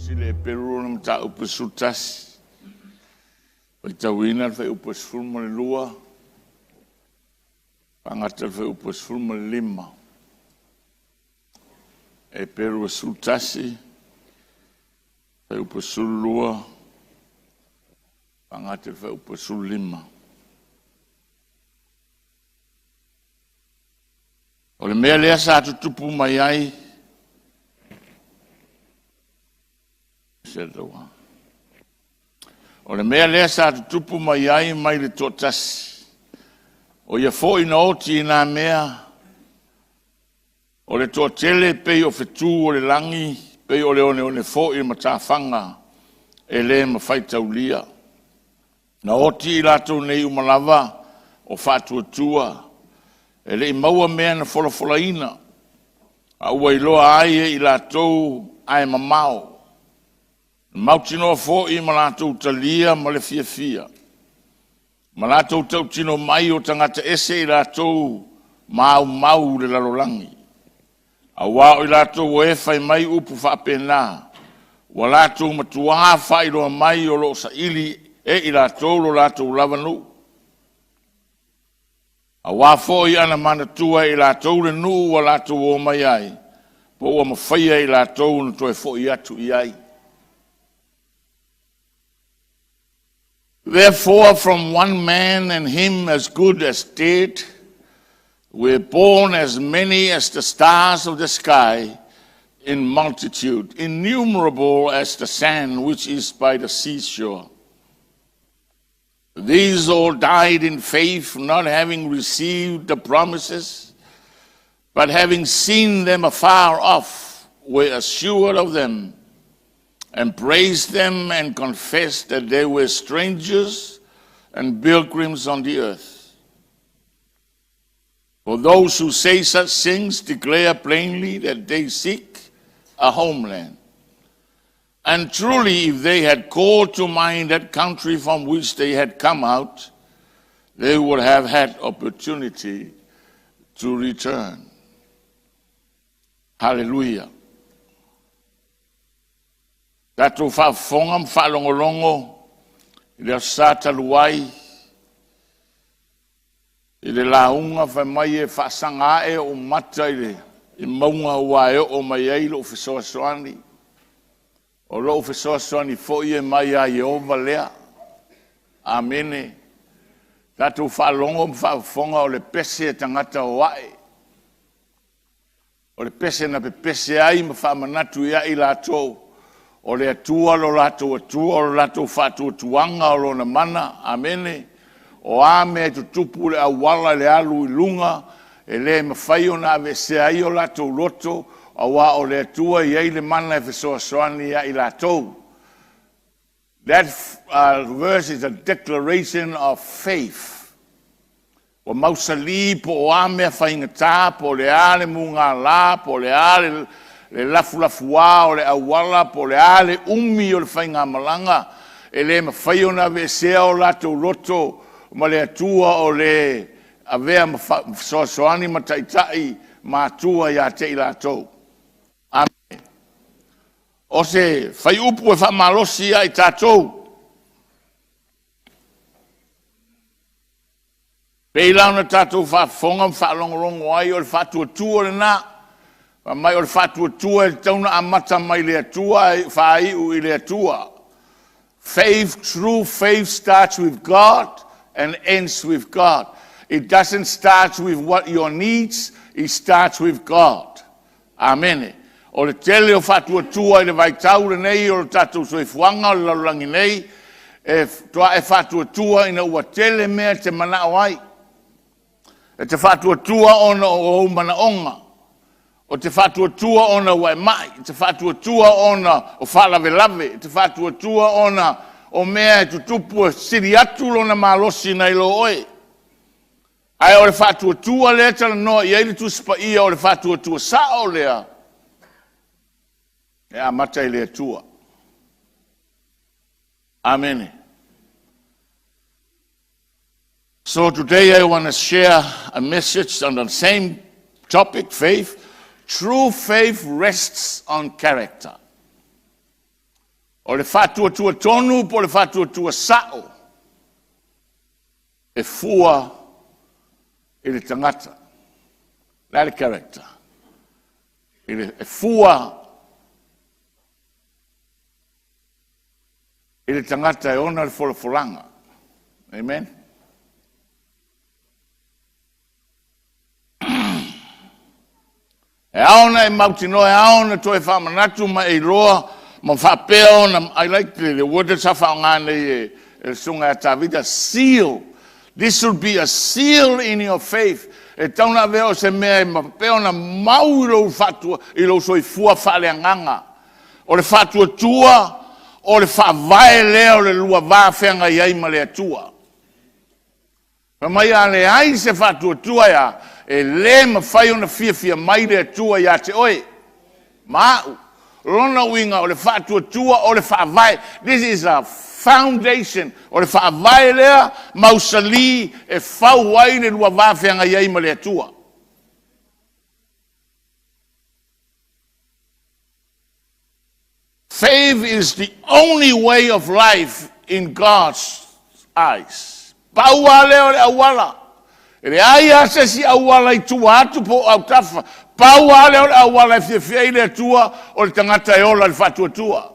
Sile Peru na mta upasutas. Pagtawina fa upasfulma lua. Pangatal fa upasfulma lima. E Peru sultasi. Fa upasul lua. Pangatal fa upasul lima. O le mea lea sa tutupu mai ai. O le mea lea sa tutupu mai ai mai le totasi. O ia fo ina oti ina mea. O le totele pei o fetu o le langi. Pei o le one fo i matafanga. E le mawhaita ulia. Na oti i lato nei umalava. O fatu atua. E le maua mea na fola ina. A ua iloa aie i lato ai mamao. Mautino fo i malato utalia ma le fia. Malato tautino mai o tangata ese i lato mau le lalolangi. A wao i lato o e fai mai upu whapena. Wa lato matuaha fai loa mai o lo sa ili e i lato lo lato lavanu. A wafo i ana mana tua i lato le nu wa lato o mai ai. Po ua mawhaia i lato na toi fo i atu i ai. Therefore, from one man and him as good as dead, we're born as many as the stars of the sky in multitude, innumerable as the sand which is by the seashore. These all died in faith, not having received the promises, but having seen them afar off, were assured of them, and praised them and confessed that they were strangers and pilgrims on the earth. For those who say such things declare plainly that they seek a homeland. And truly, if they had called to mind that country from which they had come out, they would have had opportunity to return. Hallelujah. Tato whaafonga mwhalongolongo i lea sata luai i le launga whai mai e whaasanga e o mata i maunga ua e o mai ei lo fisoa soani o lo fisoa soani fo i e mai a Yehova lea. Amene. Tato whaalongo mwhaafonga o le pese e tangata o wae. O le pese na pe pese ai mwhaamanatu ia i la tō. O le atua lo lato atua, o lo lato fatu tuanga o lo na mana, amene. O ame tutupu le awala le alu i lunga, e le mawhaio na ave se ai o lato loto, awa o le atua i ei le mana e fesoa soani i lato. That verse is a declaration of faith. O mausali po o ame a whaingata, po le ale munga la, po le ale le lafu-lafua o le awala po le ale umi o le whainga malanga e le mawhaio na vesea o lato loto ma le atua o le avea soasoani mataitai ma atua ia te i lato. Amen. O se whai upu e whamalosi ai tātou. Peilau na tātou whafonga whalongolongo ai o le whatua tua le nā. Mai o le whatua tua e tauna amata mai le atua e whai u i le atua. Faith, true faith starts with God and ends with God. It doesn't start with what your needs, it starts with God. Amen. O le tele o whatua tua i le vaitau le nei o le tatu soifuanga o le laulangi nei e toa e whatua tua ina ua tele mea te mana o ai. E te whatua tua ona o mana onga. O te whatua tua ona wai mai, te whatua tua ona o whalawe lave, te whatua tua ona o mea e tutupu siri atu lona malosi nei lo oe. Ai o le whatua tua lea tala noa i eiri tu spa ia o le whatua tua sa o lea. E a mata i lea tua. Amen. So today I want to share a message on the same topic, faith. True faith rests on character. O le whātua tonu po le whātua sao. E fua i le tangata. Nā le character. E fua i le tangata e ona le wholafolanga. Amen. E aona e mautino e aona to e whamanatu ma e roa ma whapea ona. I like the word that's whaangane e sunga tavita. Seal. This should be a seal in your faith. E tauna veo se mea e mapea ona mau i lo whatua i lo soi fua whaleanganga. O le whatua tua o le whavae leo le lua wāwhenga iai ma le atua. Pa mai a le ai se whatua tua ia, e le ma whai ona fia mai le atua ia te oe. Mau, lona winga o le whatua tua o le whavae. This is a foundation. O le whavae lea, mausali e whau ai le lua wāwhenga iai ma le atua. Faith is the only way of life in God's eyes. Paua leo le awala. Ele ai ase si awala I tua atu po au tafa. Paua leo le awala e fie le tua o le tangata e ola le fatua tua.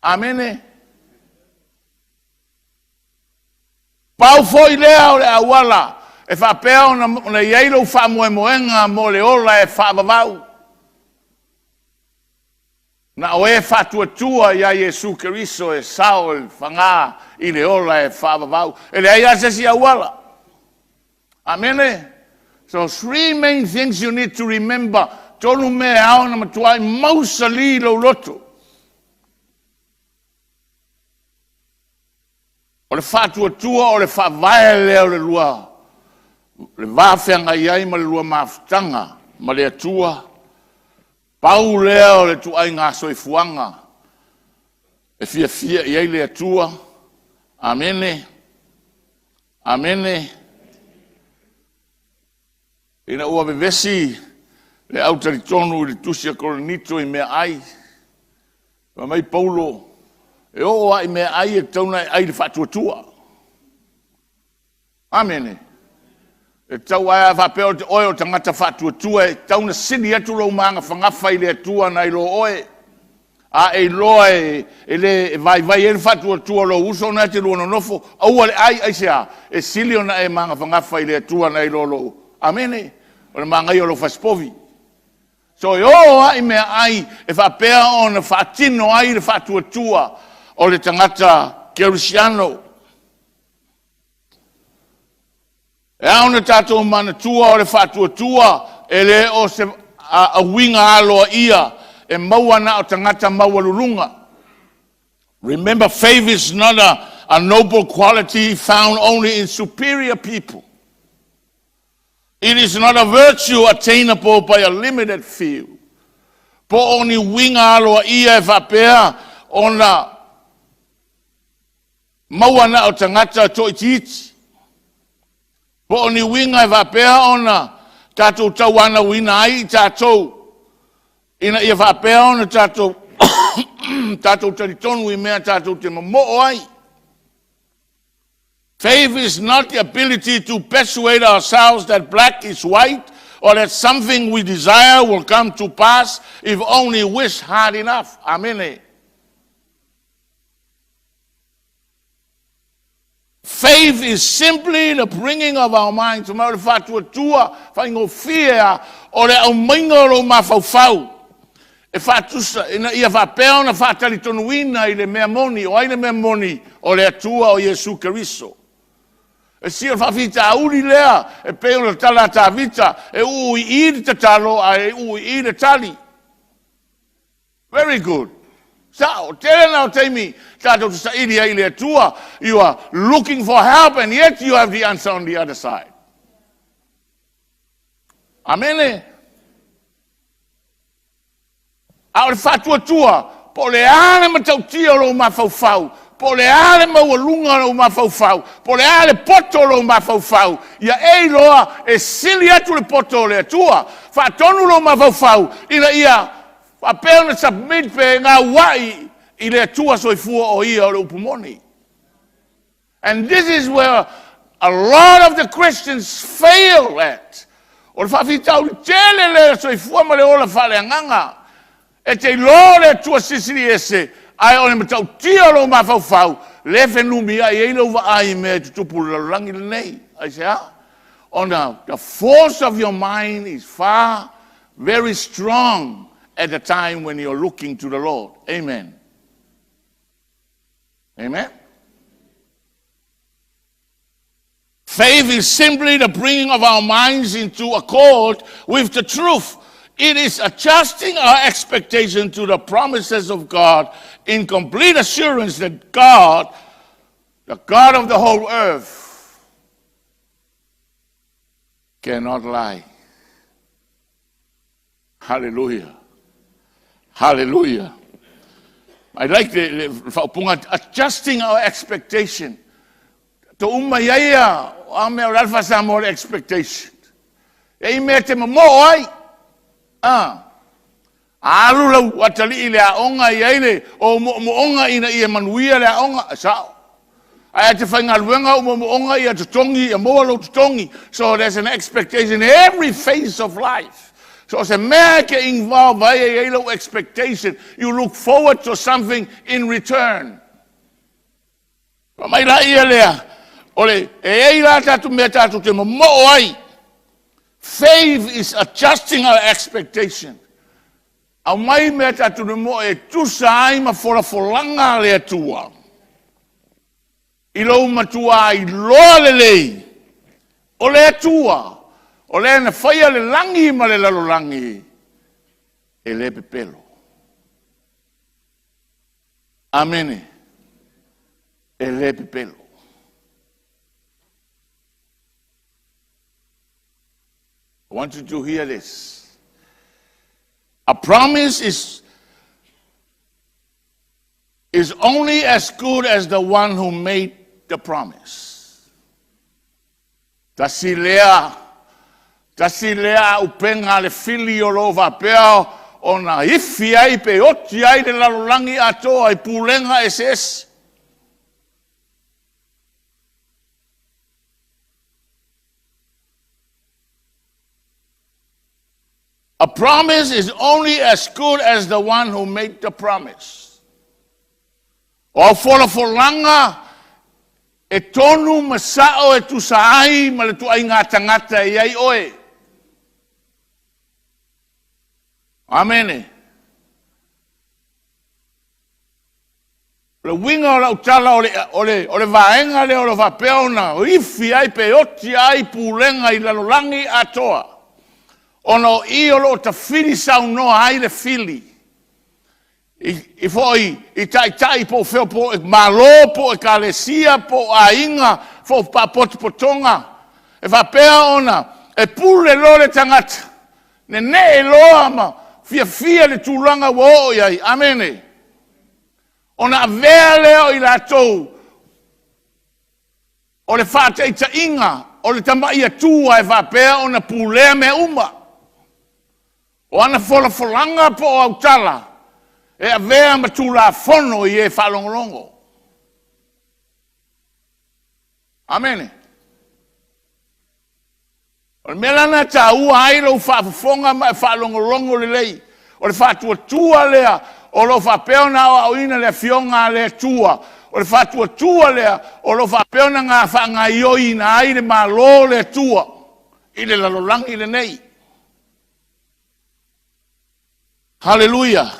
Amene. Pau foi leo le awala. E whapea ona ieilo wha moenga mo le ola e whaavavau. Na oe whatua tua ia Jesu Keriso e sao e whanga I le ola e whaavavau. E le aia se si awala. Amene. So 3 main things you need to remember. Tonu me ao na matuai mausali lo loto. O le whatua tua o le whavae leo le lua. Le wāwhenga iai ma le lua mawhtanga. Ma le atua. Pau leo le tuai ngā soifuanga. E fia iai le atua. Amene. Amene. Ina ua vevesi le autaritonu le tusia koronito I mea ai. Ma mai Paulo. E o ai mea ai e tauna ai le whatuatua. Amene. E tau ai a whapeo te oe o tangata whatuatua e tauna sini atu lau maanga whangawhai le atua na ilo oe. A e loa e le vai e le whatuatua lo uso na te luono nofo. Aua le ai sea e silio na e maanga whangawhai le atua na ilo lo. Amene. O le maanga I o lo whaspovi. So e o ai mea ai e whapea o na whatino ai le whatuatua o le tangata Kerisiano. E auna tātou manatua o le whatuatua e le o se a winga aloa ia e maua na o tangata maua lulunga. Remember, faith is not a noble quality found only in superior people. It is not a virtue attainable by a limited few. Po oni winga aloa ia e whapea o na maua na o tangata to itiiti. Po oni winga e whapea ona tātou tauana wina ai tātou. Ina ia whapea ona tātou tātou taritonu I mea tātou te mamo'o ai. Faith is not the ability to persuade ourselves that black is white or that something we desire will come to pass if only wish hard enough. Amen. Faith is simply the bringing of our minds to the whatuatua, whaingofia, o le au mainga lo mawhauwhau. E whatusa, ia whapea na whataritonuina I le mea moni, o ai le mea moni, o le atua o Jesu Keriso. E sia whawhita auri lea, e peo na tala ta vita, e ui I te talo, a e ui I le tali. Very good. So, tell now, tell me, you are looking for help and yet you have the answer on the other side. Amen. Au le whatuatua, po le ale matautia lo mawhauwhau, po le ale mawalunga lo mawhauwhau, po le ale poto lo mawhauwhau, ia e loa e sili atu le poto le atua, whatonu lo mawhauwhau, ina ia Whapea ona submit pe ngā wai I le atua soifua o ia o le upumoni. And this is where a lot of the Christians fail at. O le whawhitau tele le soifua ma le ola whaleanganga. E te lo le atua sisiri ese, ai o le matau tia lo mawhauwhau, le whenumi ai eilo wa ai me tutupu lalangi le nei. I say, the force of your mind is far, very strong at the time when you're looking to the Lord. Amen. Amen. Faith is simply the bringing of our minds into accord with the truth. It is adjusting our expectation to the promises of God in complete assurance that God, the God of the whole earth, cannot lie. Hallelujah. Hallelujah. I like the adjusting our expectation. To umayaya, ame o alfa Samoa expectation. E me te mo ai. Alula watali ile onga ile o mo onga ina ia manuia le onga sa. Ai te whainga luenga o mo onga ia tutongi ia mo lo tutongi. So there's an expectation in every phase of life. So as a man involved by a low expectation, you look forward to something in return. Faith is adjusting our expectation. Au mai mea tatu ne mo e tusa ai ma fora folanga le atua. I lou matua I loa le lei. O le atua. O le na whaia le langi ma le lalo langi. E le pepelo. Amene. E le pepelo. I want you to hear this. A promise is only as good as the one who made the promise. Tasilea upenga le fili o lo vapeo ona ifi ai pe oti ai le lalolangi ato ai pulenga SS. A promise is only as good as the one who made the promise. O folanga e tonu masao e tu saai ma le tu ai ngata e ai oe. Amene. Le winga o la utala o le vaenga le o le vapeona o ifi ai pe oti ai pulenga I lalolangi atoa. Ono I o lo ta fili sau no ai le fili. I foi I tai po feo po e malo po e kalesia po a inga fo pa potonga. E va pea ona e pule lo le tangata. Ne e loa ma fia le tulanga wo ai. Amene. Ona vea leo I la tou. O le fata ita inga. O le tamai atua e va pea ona pulea me uma. O ana folanga po o autala. E a vea matula fono I e whalongolongo. Amene. O le melana ta ua ai lo whafonga ma e whalongolongo le lei. O le whatua tua lea. O lo whapeona o auina le fionga le tua. O le whatua tua lea. O lo whapeona ngā whanga ioi na ai le malo le tua. I le lalolangi le nei. Hallelujah.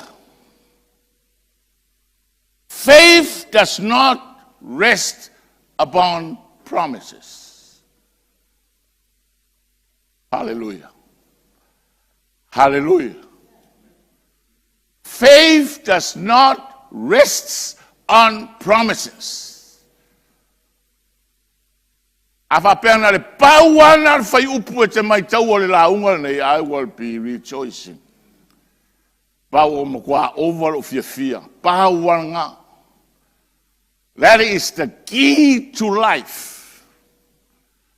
Faith does not rest upon promises. Hallelujah. Hallelujah. Faith does not rest on promises. Afapena le pauana fai upu e te mai tau o le launga nei, I will be rejoicing. Pau o makua ovalo fia. Pauanga. That is the key to life.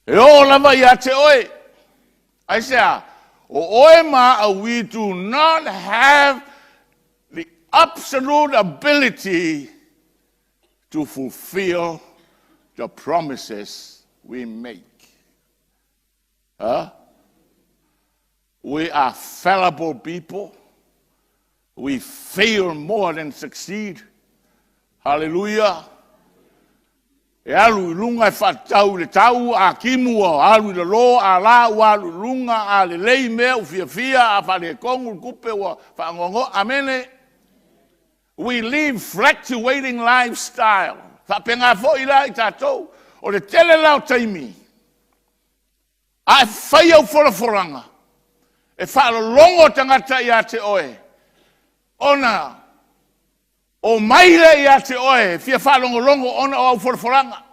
E o lava ia te oe. I say, o oe ma, we do not have absolute ability to fulfill the promises we make. We are fallible people. We fail more than succeed. Hallelujah. E alu lunga e whatau le tau a kimu o alu le lo a la o alu lunga a le lei mea u fia a whare kongu kupe o whangongo. Amene. We live fluctuating lifestyle. Whapenga fo ila i tatou. O le tele lau taimi. A whai au whora e whaalo longo tangata i a te oe. Ona o maile i a te oe, fia whalongo longo ona o au whoranga.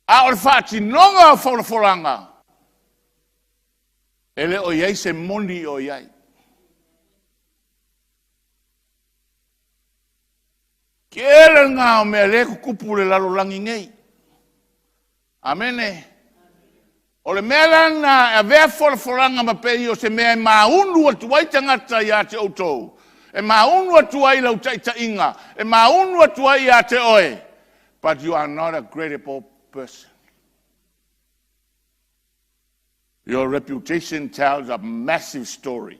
A o le whaati nonga o whoranga. Ele o iei se moni o iei. Kere ngā o mea le kukupu le lalo langi ngei. Amene. O le mea lana e vea whoranga ma pei o se mea maunu atu ai tangata i a te outou. E maunu atu ai lau taita inga. E maunu atu ai a te oe. But you are not a credible person. Your reputation tells a massive story.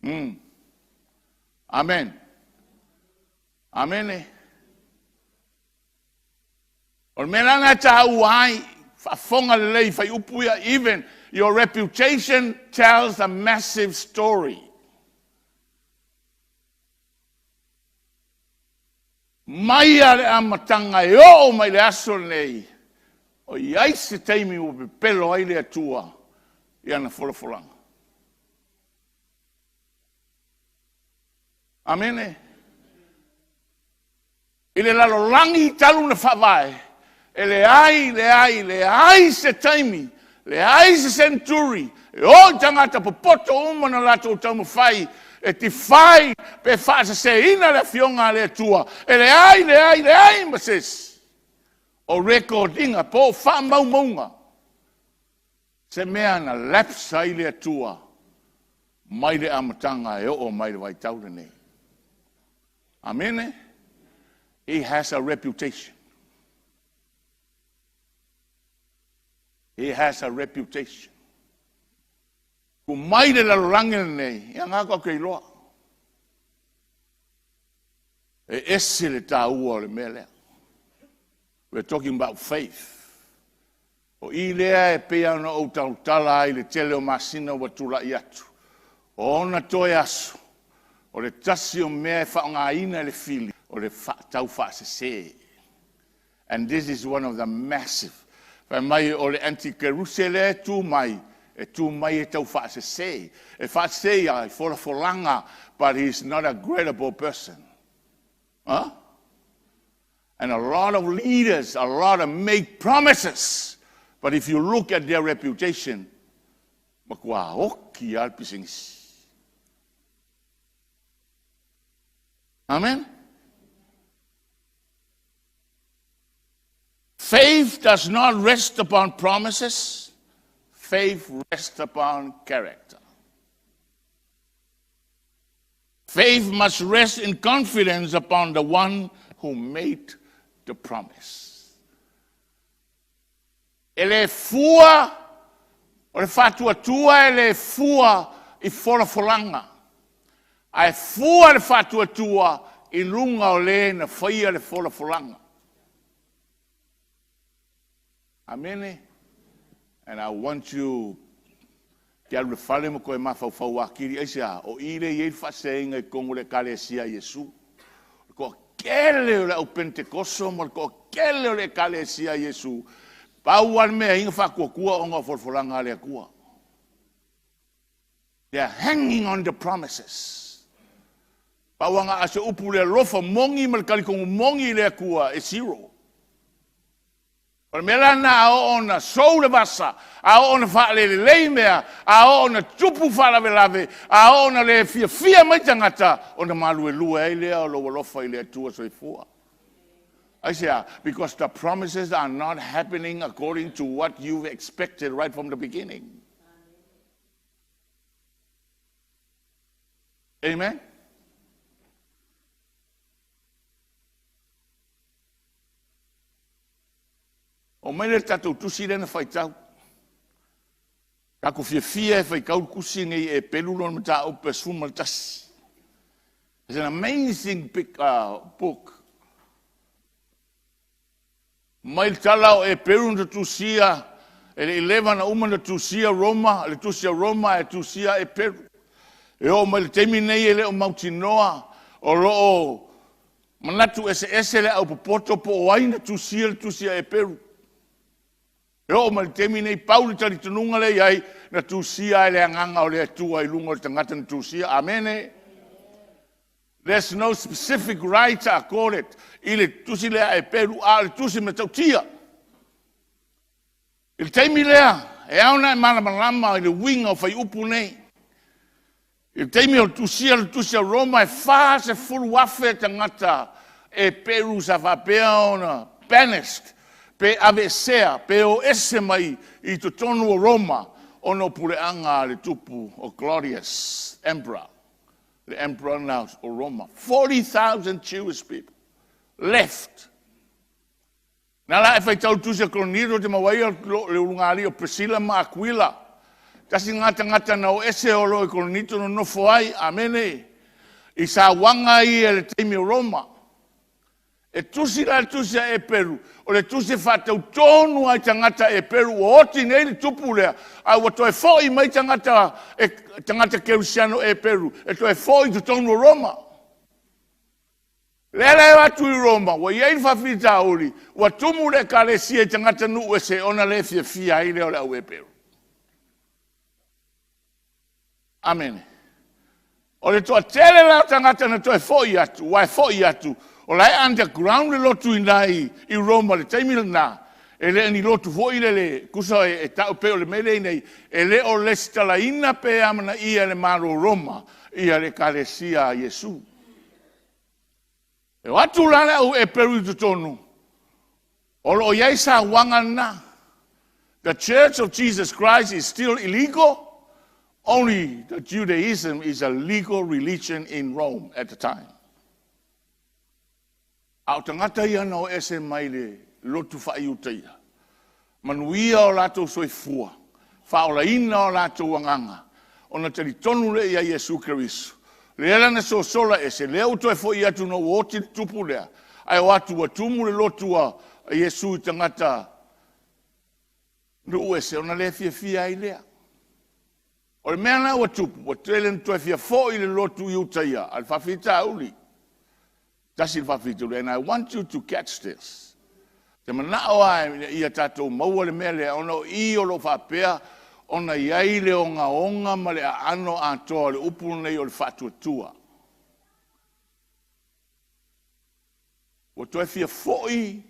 Amen. Amen. O le mea lana ta au ai. Even your reputation tells a massive story. Mai ale amatanga e o mai le aso nei. O iai se teimi o pe pelo ai le atua i ana wholafolanga. Amene. I le lalo langi talu na whawai. E le ai se taimi, le ai se centuri, e o tangata popoto umana lato o tamu whai, e ti whai pe whaasa se ina le fionga le tua. E le ai, mases. O recordinga po wha maunga. Se mea na lapsa i le tua, mai le amatanga e o mai le waitaure nei. Amene? He has a reputation. He has a reputation. Ku mai le lalange nei, ia ngā kua kei loa. E ese le tā ua le mea lea. We're talking about faith. O i lea e pea ona o tautala ai le tele o masina wa tula i atu. O ona toe aso. O le tasi o mea e whaonga ina le fili. O le tau whaase se. And this is one of the massive. Whai mai o le anti-kerusele e tū mai e tau whaase se. E whaase se ai whoranga, but he's not a credible person. Huh? And a lot of leaders, a lot of make promises, but if you look at their reputation, makua hoki alpisings. Amen? Faith does not rest upon promises. Faith rests upon character. Faith must rest in confidence upon the one who made the promise. Ele fua, o le fatua tua ele fua I wholafolanga. Ai fua le fatua tua I lunga o le na whaia le wholafolanga. Amen. And I want you ke alu le whale mo koe mawhau akiri aisia o ire I whaseinga I kongo le kalesia Yesu. Ko kele o le au Pentekoso mo ko kele o le kalesia Yesu. Pauan mea inga whakua o ngā wholfolanga le kua. They are hanging on the promises. Pauanga ase upu le lofa mongi mal kalikongu mongi le kua e zero. O me lana a ona sou le vasa, a ona whaale le leimea, a ona tupu whalawelave, a ona le fia mai tangata, ona malu e lua e lea o lo lofa I lea tua soifua. I say, because the promises are not happening according to what you've expected right from the beginning. Amen. O mai le tatou tusi le na whaitau. Kako fia e whaikau kusi ngai e pelu lona mata o pesuma tasi. It's an amazing big book. Mai tala o e pelu na tusia, e le 11 na uma na tusia Roma, le tusia Roma e tusia e pelu. E o mai le temi nei e le o mautinoa, o loo manatu ese le au popoto po o aina tusia le tusia e pelu. E o mai le temi nei pauli tali tununga le iai, na tusia e le anganga o le atua i lunga o le tangata na tusia. Amene. There's no specific writer, I call it. Ile tusi lea e peru a le tusi me tautia. Il teimi lea, e auna e mana malama i le winga o fai upu nei. Il teimi o tusia le tusia Roma e faa se fulu wafe tangata e peru sa vapea ona banished. Pe avesea, pe o ese mai i totonu o Roma ono pureanga le tupu o Glorious Emperor. The emperor now of Roma. 40,000 Jewish people left. Nā la e whai tau tusia koloniro te mawaia le urungari o Priscilla ma Aquila. Tasi ngata na o ese o lo e kolonito no nofo ai, amene. I sa wanga i e le teimi o Roma. E tusi la tusia e Peru. O le tusi whatau tonu ai tangata e Peru. O oti nei le tupu lea. Ai wato e foi mai tangata kerusiano e Peru. E to e foi tu tonu o Roma. Lele watu i Roma. Wa iei whawhita uli. Wa tumu le kalesia e tangata nu e se ona le fia i leo le au e Peru. Amen. O le toa tele la tangata na to e foi atu. Wa e foi atu. O lai underground le lotu inai i Roma le taimila na. E le ni lotu foi le kusa e tau peo le mele nei. E le o le stala ina pe amana ia le maro Roma. Ia le kalesia Yesu. E watu lana u e peru i tutonu. O lo iei sa wanga na. The Church of Jesus Christ is still illegal. Only the Judaism is a legal religion in Rome at the time. Au tangata ia na o ese mai le lotu whaiuteia. Manuia o lato soifua. Whaola ina o lato wanganga. O na tari tonu le ia Yesu Kerisu. Le ela na so sola ese. Le au toi fo ia tu no woti tupu lea. Ai watu wa tumu le lotu a Yesu tangata. No ese o na le fia ai lea. O le mea na wa tupu. Wa telen toi fia fo i le lotu iuteia. Al whawhita uli. And I want you to catch this. Te manao ai ia tatou maua le mea le ono i o lo whapea ona iai le onga ma le ano atoa le upu nei o le whatuatua. O toi fia foi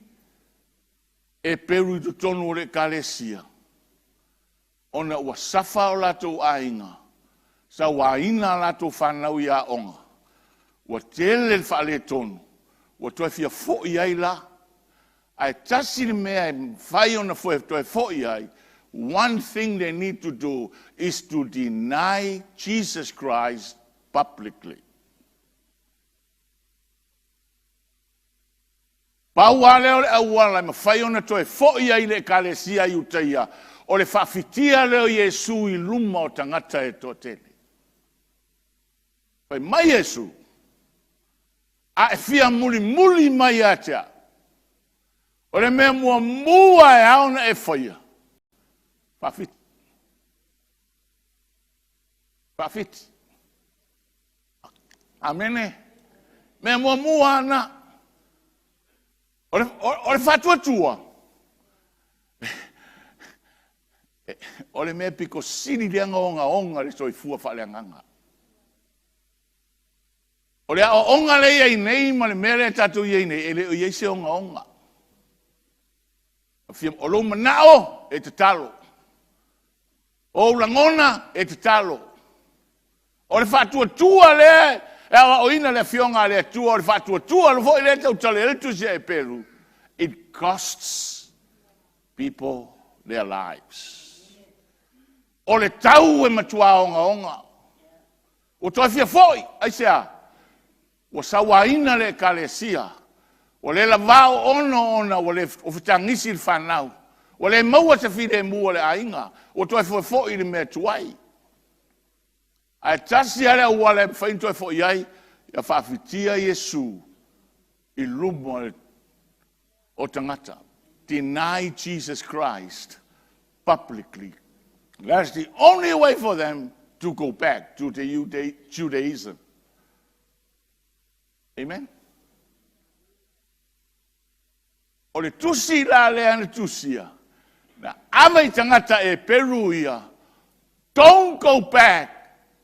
e peru i tonu o le kalesia. Ona ua safa o latou ainga. Sa waina latou whanau ia onga. Wa tele le tonu. Wa toi fia fo'i ai la. Ai tasi le mea whai ona toi fo'i ai. One thing they need to do is to deny Jesus Christ publicly. Paua leo le aua lai ma whai ona toi fo'i ai le kalesia i utaia. O le whawhitia leo Yesu i luma o tangata e tō tele. Pai mai Yesu. A e fia muli mai atea. O le mea mua e auna e whaia. Whawhiti. Amene. Mea mua ana. O le whatuatua. O le mea piko sini leanga onga le soifua whaleanganga. O le a onga le iei nei, ma le mere tatu iei nei, e le o iei se onga. O lo manao e te talo. O langona e te talo. O le whatuatua le, e awa o ina le fionga le atua, o le whatuatua, le fo i le tau tale le tu se e peru. It costs people their lives. O le tau e matua onga. O toi fia foi, ai sea. O sawaina le kalesia. O le lavao ona o le ofitangisi il whanau. O le maua te whire mua le ainga. O toi foi le mea tuai. Ai tasi ale ua le whain toi foi ai. Ia whaafitia Yesu. I lumo o tangata. Deny Jesus Christ publicly. That's the only way for them to go back to the Judaism. Amen? O le tusi la le ane tusia. Na amai tangata e peruia. Don't go back,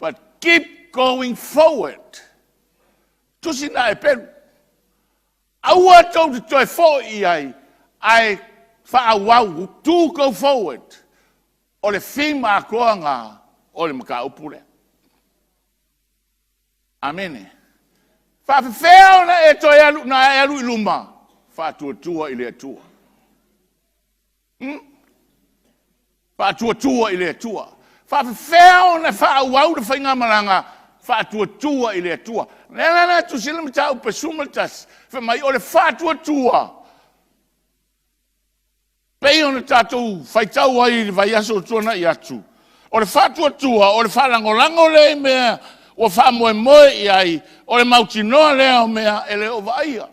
but keep going forward. Tusi na e peru. Aua tau te toi fo i ai whaawau to go forward. O le whima a koanga o le maka upure. Amene. Whawhewheo na e toi alu na e alu iluma. Whātua i le atua. Whātua i le atua. Whawhewheo na whaawau na whainga maranga. Whātua i le atua. Nena tu sila mta upe sumatas. Whamai o le whātua. Pei ona tātou whaitau ai vai aso tuana i atu. O le whātua, o le whalangolango le mea, o whamoe i ai, o le mautinoa leo mea, e le o vaia.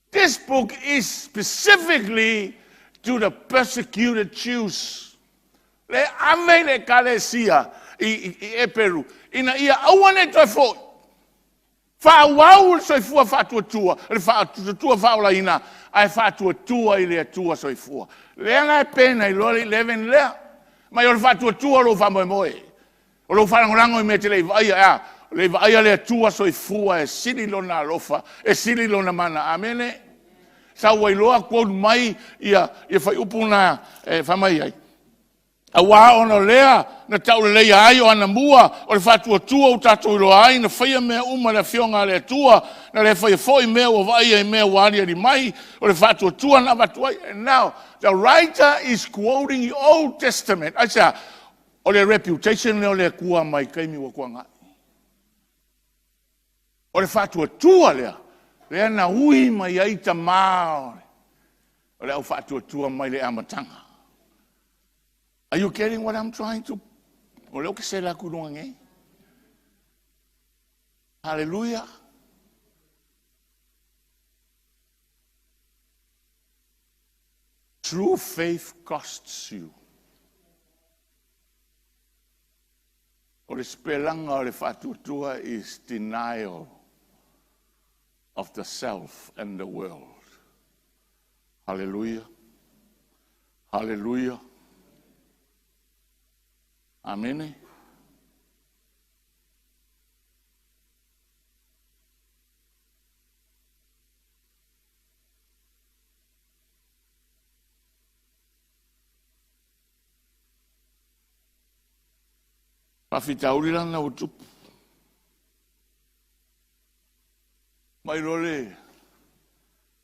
This book is specifically to the persecuted Jews. Le ame le kalesia i e Peru. Ina ia awane toi fo. Whāwau soifua whātua, le whātua whaola ina, ai whātua i le atua soifua. Lea ngai pēna i lori 11 lea, mai o le whātua lo whamoemoe. O lo whanangorango i me te le vaia le atua soifua e siri lona alofa, e siri lona mana, amene. Sa wailoa koudu mai ia whai upuna whamai ai. A wā ona lea, na tau le leia ai o ana mua, o le whātua o tātou ilo ai, na whaia mea uma le whionga le tua, na le whaia fōi mea o vaia i mea wāria di mai, o le whātua na watuai. And now, the writer is quoting the Old Testament. I say, o le reputation leo le kua mai kaimi wa kua ngai. O le whātua lea, lea na hui mai aita maore. O le au whātua mai le amatanga. Are you getting what I'm trying to? O leo ke se la kurunga nge. Hallelujah. True faith costs you. O le spelanga o le whātua is denial of the self and the world. Hallelujah. Hallelujah. Amen. Pafitauri lana o tupu. Mai role,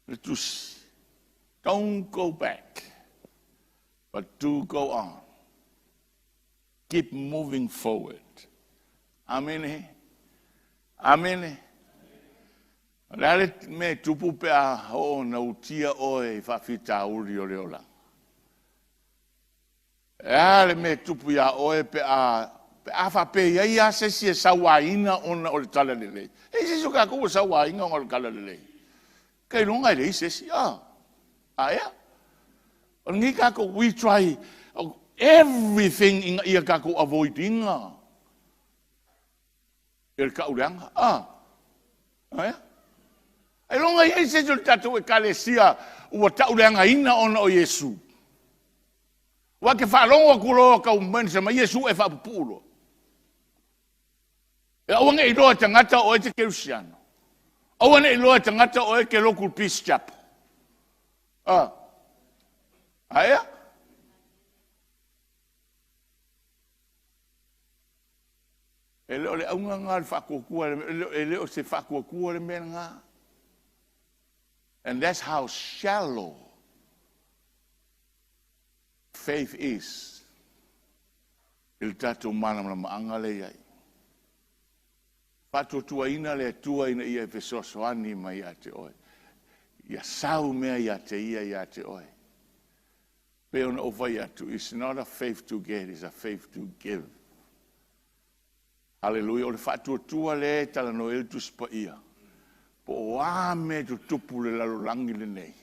le tusi. Don't go back, but do go on. Keep moving forward. Amen. Amen. Rale me tupu pe a o na utia oe whawhitauri o leola. Rale me tupu ya oe pe a whape ia sesi e sawaina ona o le tala lelei. E sesi o kako o sawaina o le kala lelei. Kei longa i lei sesi. Aya. O ngi kako we try everything in ia kako avoidinga. El kauranga. Aya. E longa i sesi o tatu e kalesia ua tauranga ina ona o Yesu. Wa ke whalonga kuroa ka umensa ma Yesu e whapupulo. E awange i loa tangata o e te kerusiano. Awange i loa tangata o e ke local peace chapel. Aya? E leo le aunga ngā le whakokua, e leo se whakokua le mea ngā. And that's how shallow faith is. Il tatou mana maanga le iai. Whatuatua ina le atua ina ia pe sosoani mai a te oe. Ia sau mea ia te ia te oe. Pe ona o vai atu, it's not a faith to get, it's a faith to give. Hallelujah, o le whatuatua le tala no tu spa ia. Po o ame tu tupu le lalolangi le nei.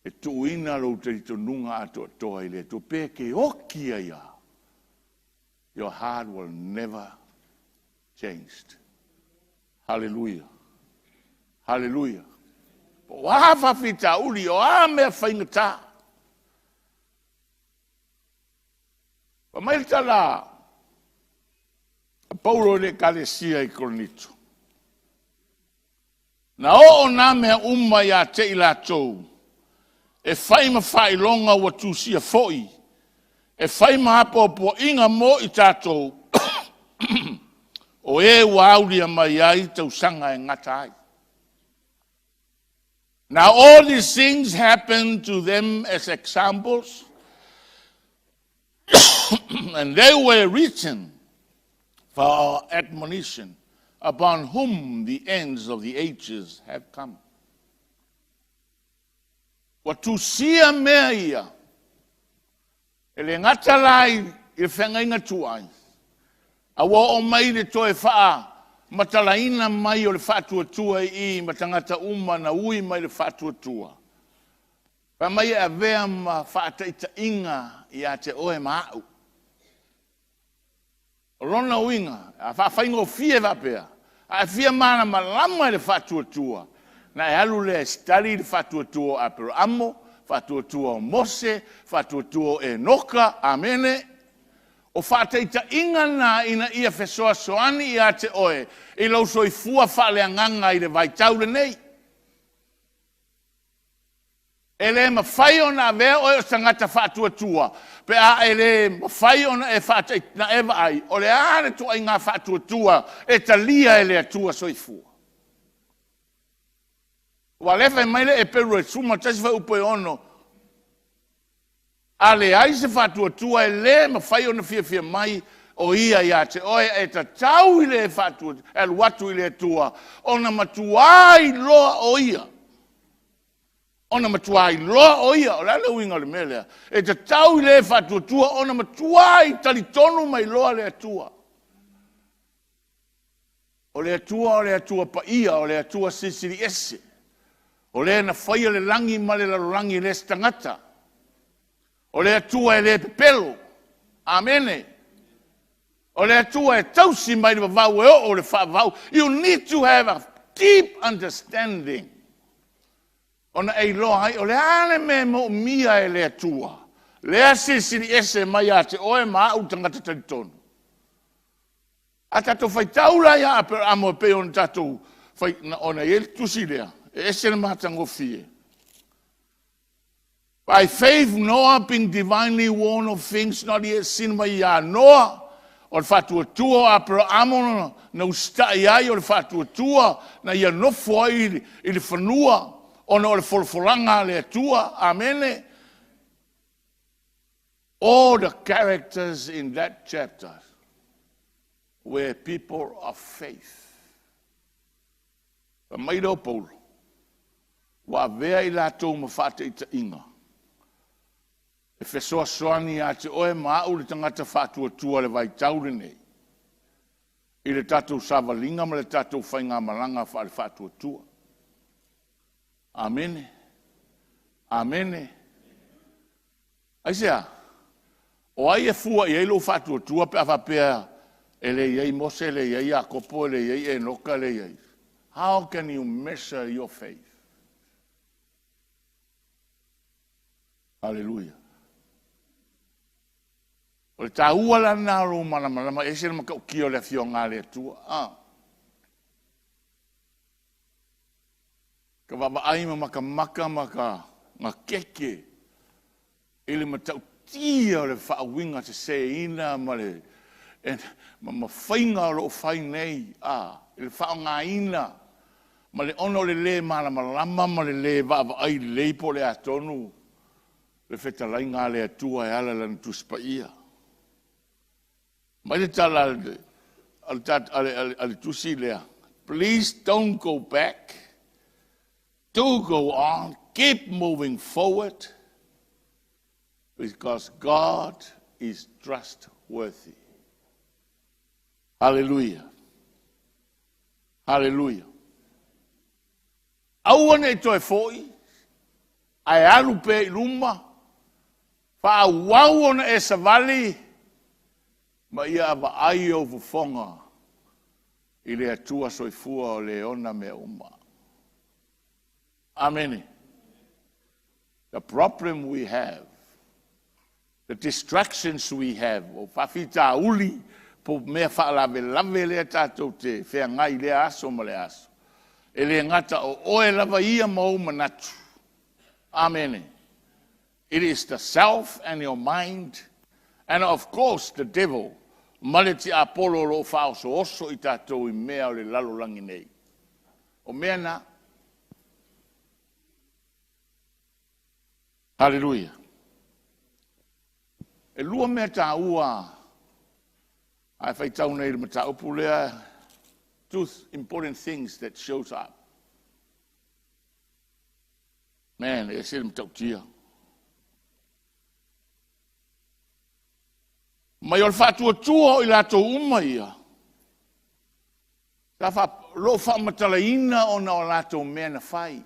E tu ina lo te tonunga ato toa ile, tu peke okia ia. Your heart will never changed. Hallelujah. Hallelujah. Po wafa fita uli o ame whaingata. Pa mai tala Paulo le kalesia I Korinito. Na o na mea ya te ila tou. E whaima whailonga wa tusia foi. E whaima hapo po inga mo I tātou. O e waulia mai ai tau sanga e ngatai. Now all these things happen to them as examples. And they were written for our admonition, upon whom the ends of the ages have come. Watusia mea ia, ele ngatalai I whengainga tuai. Awa o mai le toe faa, matalaina mai o le whatua tua I matangata uma na ui mai le whatua tua. Pa mai a vea ma whaataita inga I a te oe maau. O lona uinga, a whaingo fie vapea, a fia mana malama le whatua tua. Na e alu le stari le whatua tua a pero amo, whatua tua o Mose, whatua tua o Enoka, amene. O whateita inga na ina ia whesoa soani I a te oe, I lau soi fua whaleanganga I le vaitau le nei. Ele ma whai ona vea oe o tangata whatua tua. Pe a ele ma whai ona e whateita na eva ai. O le aare tua I ngā whatua tua, e talia ele atua soi fua. Wa lefa maile e peru e suma tasi wha upo e ono. Ale ai se whatua tua e le ma whai ona fia mai o ia ia te oe e ta tau I le whatua, e watu I le tua. Ona matuai loa o ia. Ona matuai loa o ia, o lale uinga le melea. E ta tau I le whatua tua, ona matuai talitonu mai loa le atua. O le atua pa ia, o le atua sisiri ese. O le na whaia le langi ma le larangi le stangata. O le atua e le pepelo. Amene. O le atua e tausi mai le vau e o le whavau. You need to have a deep understanding. Ona e loa hai, o le ane me mo mia e le atua. Le asisiri ese mai a te oe maa utangata talitonu. A tatou whai taula ia a per amo pe on tatou whai na ona ele tusi lea. E ese le matango fie. By faith, Noah being divinely warned of things not yet seen by Yah. Noah, o le whatua tua a per amo na ustai ai o le whatua tua na ia nofo ai I le whanua. Ona o le folfolanga le atua. Amene. All the characters in that chapter were people of faith. Pa mai rau Paulo. Wa vea I lātou ma whate ita inga. E whesoa soani a te oe maau le tangata whatua tua le vai taure nei. I le tātou savalinga ma le tātou whainga malanga wha le whatua tua. Amene. Amene. Aisea. O ai e fua I eilo whatua tua pe awhapea ele iei Mose, ele iei Akopo, ele iei Enoka, ele iei. How can you measure your faith? Hallelujah. O le tāua la naro malama, ese le maka ukia o le fionga le atua. Ka waba aima maka ngā keke. Ele matau tia o le whaawinga te se ina ma le ma whainga o lo whai nei. Ele whao ngā ina. Ma le ono le malama ma le waba ai le po le atonu. Le whetalai ngā le atua e ala lan tuspa ia. Mai le tala ale tusi lea. Please don't go back. Do go on. Keep moving forward. Because God is trustworthy. Hallelujah. Hallelujah. Aua e toi foi. Ai alu pe luma. Fa wau ona e savali. Ma ia ava ai o vufonga. I le atua soifua o le ona me uma. Amen. The problem we have, the distractions we have, o whawhita uli, po mea whaalave lave lea tātou te whea ngai lea aso ma le aso. E le ngata o oe lava ia mau manatu. Amen. It is the self and your mind, and of course the devil. Maleti Apollo lo whao so oso i tātou i mea o le lalo langi nei. O mea na. Hallelujah. E lua mea tā ua. Ai whai tau nei le mata upu lea. Two important things that shows up. Man, e se le mata utia. Mai o le whātua tua i lātou uma ia. Ka lo whamatalaina o na o lātou mea na whai.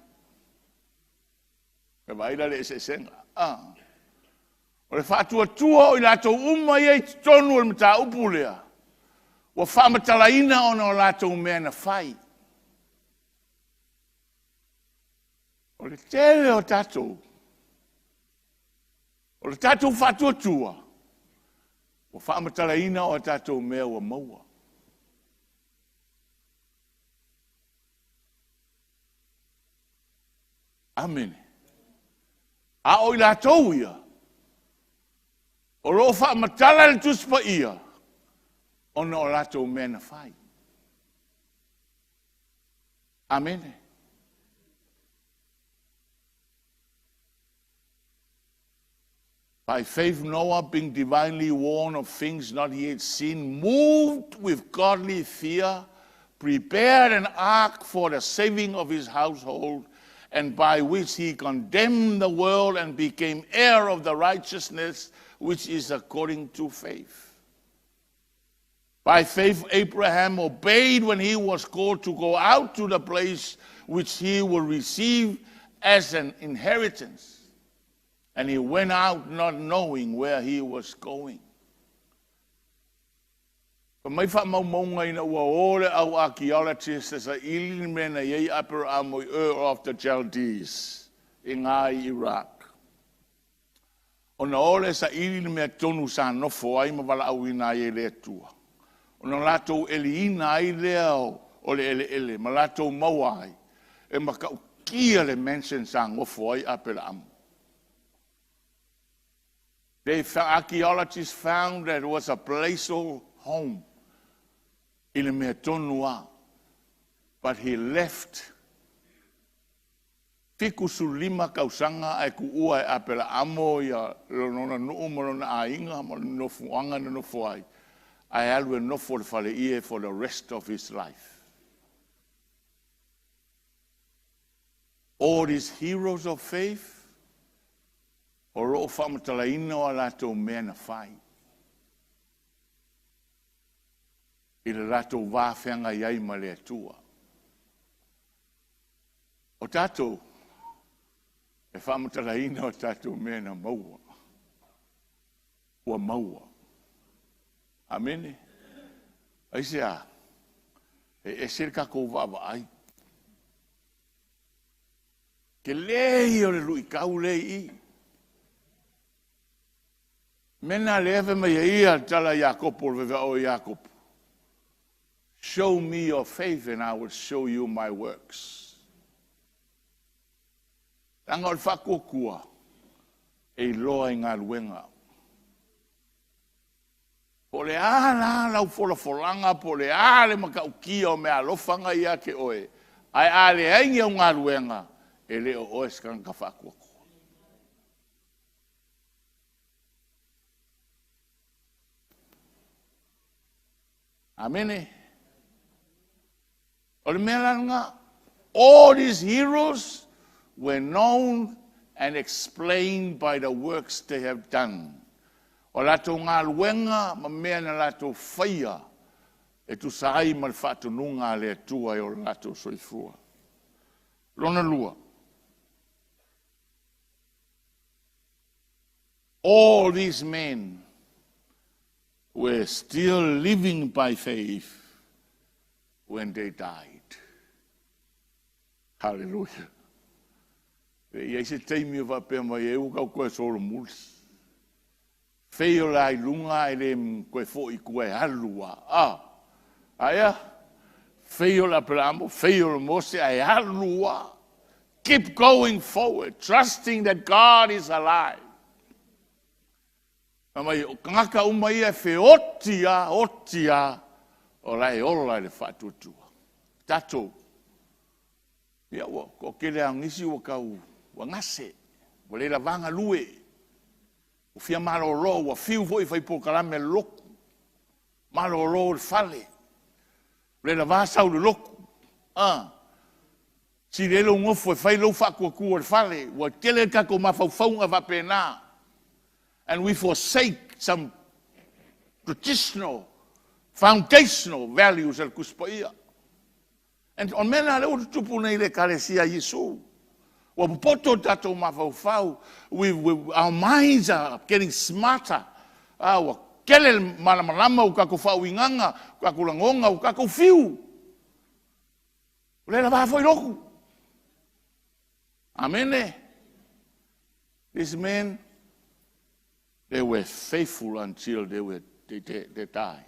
Ka waira le se senga. O le whātua tua i lātou uma ia i tonu o le mata upu lea. O whamatalaina o na o lātou mea na whai. O le tele o tātou. O le tātou whātua tua. O whaamatalaina o tātou mea ua maua. Amen. A o i lātou ia. O lo whaamatala le tuspa ia. O na o lātou mea na whai. Amen. By faith, Noah, being divinely warned of things not yet seen, moved with godly fear, prepared an ark for the saving of his household, and by which he condemned the world and became heir of the righteousness which is according to faith. By faith, Abraham obeyed when he was called to go out to the place which he will receive as an inheritance. And he went out not knowing where he was going. Pa mai wha maunga ina ua ore au archaeologists as a ilin mena yei Abraham o Ur of the Chaldees i ngai Iraq. O na ore sa ilin mea tonu sa nofo ai ma wala au ina ye lea tua. O na lato eliina ai lea o le ele ma lato mawai e maka ukia le mention sa ngofo ai Abraham. Archaeologists found that it was a placeholder home in Metonua, but he left Fikusu lima kausanga ai kuua e apela amo ia lonona nuumolona ainga mo nofuanga no nofuai. I alwe nofo fale ie for the rest of his life. All these heroes of faith o ro'o whamatalaina o lātou mea na whai. I le lātou wāwhenga iai ma le atua. O tātou, e whamatalaina o tātou mea na maua. Ua maua. Amene. Aise a, e sirka kou wawa ai. Ke lei o le lui kau lei i. Mena leve me ia tala Jacopo veve o Jacopo. Show me your faith and I will show you my works. Tanga o whakokua e loa i ngā luenga. Po le ala lau folanga po le ale makaukia o mea lofanga ia ke oe. Ai ale aingi o ngā luenga e leo oes kan ka whakokua. Amene. O le mea langa, all these heroes were known and explained by the works they have done. O lato ngā luenga, ma mea na lato whaia, e tu saai ma le whaatununga le atua e o lato soifua. Lona lua. All these men were still living by faith when they died. Hallelujah. Ia se teimi va pe mai e u kau koe solo mulis. Feo la ilunga e le koe fo I koe halua. Aia. Feo la pelamo, feo la mose ai halua. Keep going forward, trusting that God is alive. Mai ngaka umai e fe otia, o lai ola le whatutua. Tato. Ia wa, ko kele angisi wa kau, wa ngase, wa le la vanga lue. O fia maloro, wa fiu foi fai po kalame loku. Maloro le fale. Le la vasau le loku. Si le lo ngofo e fai lo whakua le fale, wa kele kako mawhauwhaunga va pena. And we forsake some traditional, foundational values al kuspaia. And on mena le o tupu nei le kalesia Yesu. Wa poto tato mafau, our minds are getting smarter. Wa kele malama u kako fauinganga, kako langonga u kako fiu. Le la va foi loku. Amen. These men, they were faithful until they died.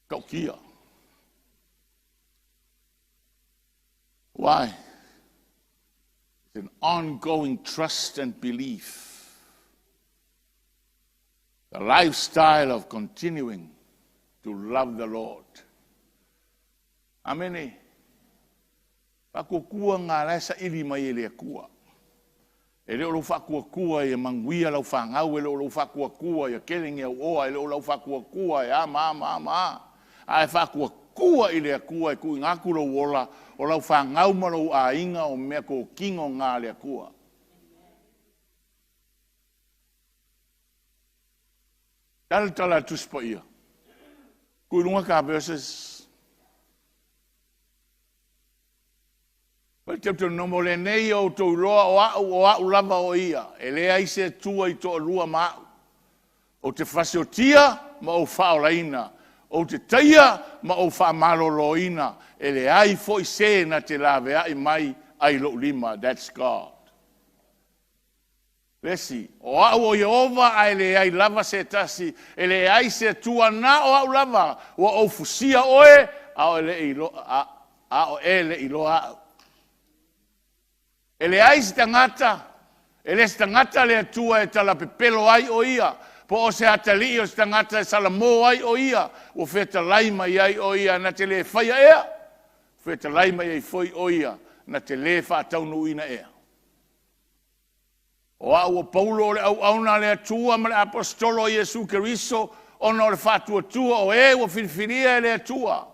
Kaukia. Why? It's an ongoing trust and belief. The lifestyle of continuing to love the Lord. Amen. Pakukua ngā resa iri mai ele kua. E leo lo whakua e manguia lau whangau, e leo lo whakua e keringi au oa, e leo lo whakua e ama. Ai whakua I lea kua e kui ngaku lo wola, o lau whangau maro a inga o mea ko kingo ngā lea kua. Tala tuspa ia. Kui runga ka verses. Pal tepto nomo le nei o tau roa o au lava o ia. E lea ise tua I toa lua mau. O te whase o tia, ma o whaolaina. O te taia, ma o whamaroloina. E le ai fo I se na te lawe ai mai ai lo lima. That's God. Lesi, o au o Yehova ai le ai lava se tasi. E le ai se tua na o au lava. O fusia oe, a o ele ilo au. E le ai se tangata, e le se tangata le atua e tala pepelo ai o ia, po o se atali o se tangata e salamo ai o ia, o feta laima ai o ia na te le whaia ea, feta laima ai foi o ia na te le whaataunu ina ea. O au o Paulo le au auna le atua ma le apostolo Jesu Keriso, ono le whaatua tua o e o whiriwhiria le atua,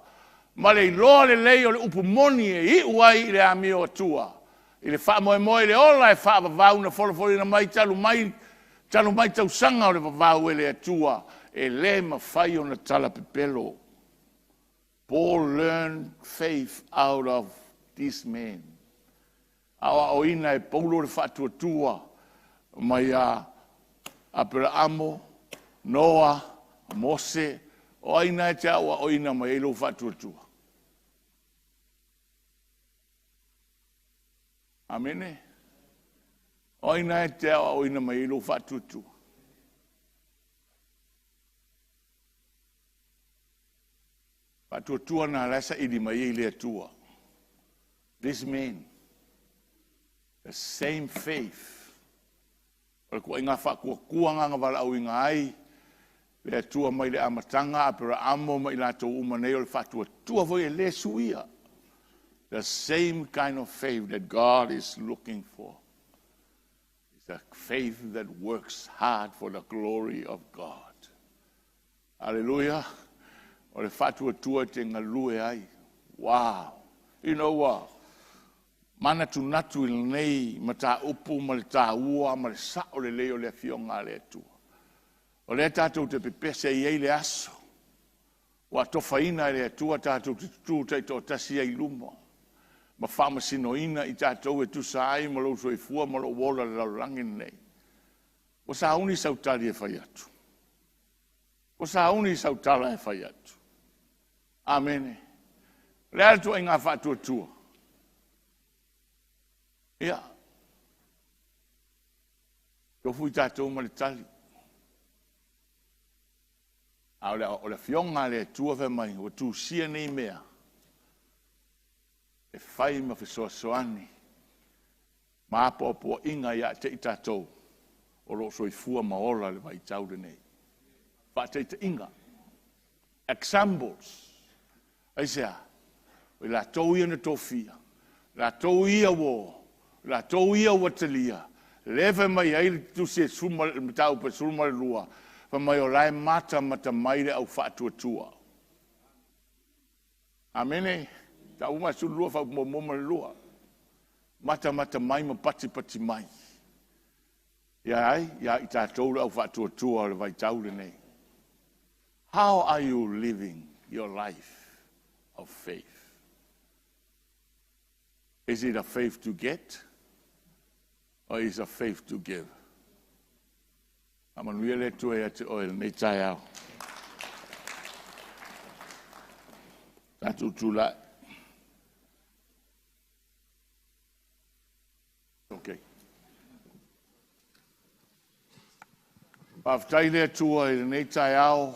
ma le iloa le lei o le upumoni e I uai le ami o atua. I le wha moe le ola e wha vavau na wholofori na mai talu mai tau sanga o le vavau e le atua e le mawhai o na tala pepelo. Paul learned faith out of these men. Awa o ina e paulo le whatuatua mai a Abrahamo, Noa, Mose, o ina e te awa o ina mai ilo whatuatua. Amene. O ina e te awa o ina mai ilo whatutu. Whatutua na rasa ili mai ili atua. This man, the same faith. O kua inga whakua nganga wala au inga ai, le atua mai le amatanga, apera amo mai la tau umaneo le whatuatua voi e le suia. The same kind of faith that God is looking for. It's a faith that works hard for the glory of God. Hallelujah. O le whatua tua te ngalue ai. Wow. You know what? Mana tu natu il nei, ma ta upu, ma le ta ua, ma le sa o le leo le fionga le tua. O le tātou te pepese i ei le aso. Wa tofaina le tua tātou te tutu te to tasi ai lumo. Ma whama sinoina i tātou e tu sai, ma lo soifua, ma lo wola le laurangin nei. O sa uni sautari e whai atu. O sa uni sautala e whai atu. Amene. Le atu ai ngā whātua tua. Ia. Tofu i tātou ma le tali. O le fionga le tua fe mai, o tu sia nei mea. E whai ma whesoa soani. Ma apo inga ia te i tātou. O lo soifua maola le vai taude nei. Whate te inga. Examples. Aisea. O la tau ia na tofia. La tau ia wo. La tau ia watalia. Leve mai ai tu se suma tau pe suma lua. Pa mai o lai mata mai le au whaatua tua. Amene. Ta uma su lua fa mo lua. Mata mai ma pati mai. Ya i tātou au whaatua tua le vai taule nei. How are you living your life of faith? Is it a faith to get? Or is it a faith to give? Amanuia le tue e te oil nei tai au. Tātou tūla. Okay. Paftai le tua e nei tai au.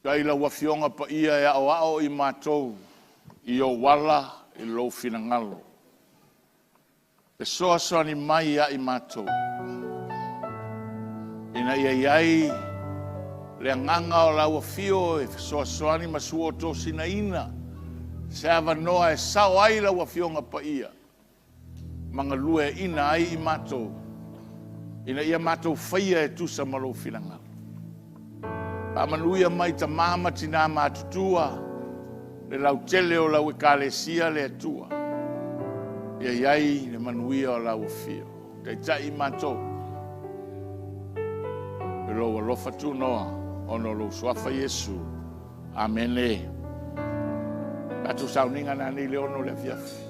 Kai la wafionga pa ia e ao i mātou. I o wala i lo finangalo. E soa soani mai ia i mātou. Ina ia iai le anganga o la wafio e soa soani masuo to sina ina. Se ava noa e sao ai la wafionga pa ia. Manga lue ina ai i mātou. Ina ia mātou whaia e tusa malo finangalo. Pamanuia mai ta mama tina mātutua. Le lau tele o lau ekalesia le atua. Ia iai le manuia o lau fio. Te tai mātou. E lo alofa tu noa. Ono lo suafa Yesu. Amene. Tatu sauninga na ni le ono le fiafi.